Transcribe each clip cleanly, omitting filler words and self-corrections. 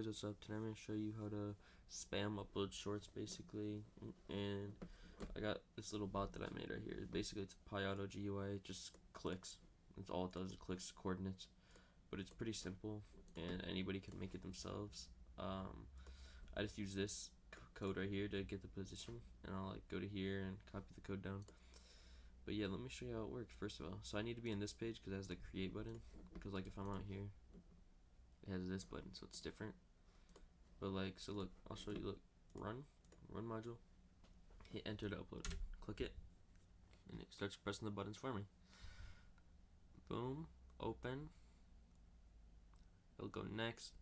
boys, what's up? Today I'm going to show you how to spam upload shorts basically, and I got this little bot that I made right here. Basically it's a PyAuto GUI, it just clicks. That's all it does, it clicks coordinates, but it's pretty simple and anybody can make it themselves. I just use this code right here to get the position, and I'll like go to here and copy the code down. But yeah, let me show you how it works first of all. So I need to be in this page because it has the create button, because like if I'm out here it has this button, so it's different. But like, so look, I'll show you. Look, run module, hit enter to upload, click it, and it starts pressing the buttons for me. Boom, open, it'll go next.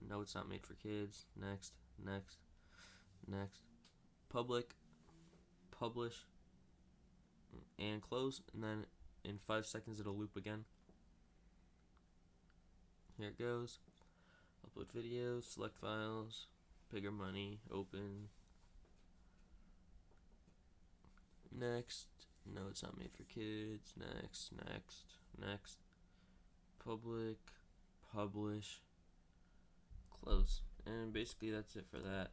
No, it's not made for kids. Next, next, next. Public, publish, and close, and then in 5 seconds it'll loop again. Here it goes. Upload videos, select files, bigger money, open, next. No, it's not made for kids. Next, next, next. Public, publish, close. And basically that's it for that.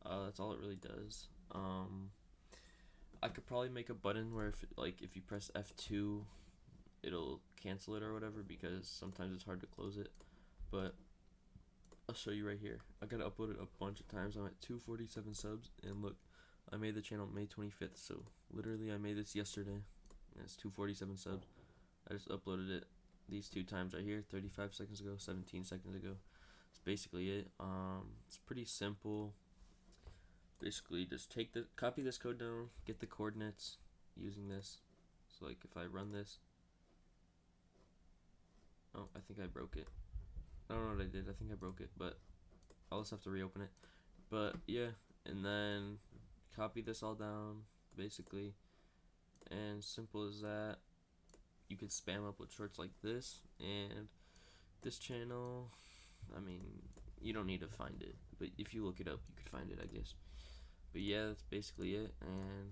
That's all it really does. I could probably make a button where if you press F2 it'll cancel it or whatever, because sometimes it's hard to close it. But I'll show you right here. I gotta upload it a bunch of times. I'm at 247 subs, and look, I made the channel May 25th, so literally I made this yesterday, and it's 247 subs. I just uploaded it these 2 times right here, 35 seconds ago, 17 seconds ago. That's basically it. It's pretty simple. Basically, just copy this code down, get the coordinates using this. So like if I run this, oh, I think I broke it. I don't know what I did. I think I broke it, but I'll just have to reopen it. But yeah, and then copy this all down basically, and simple as that. You could spam upload shorts like this, and this channel, I mean, you don't need to find it, but if you look it up you could find it, I guess. But yeah, that's basically it, and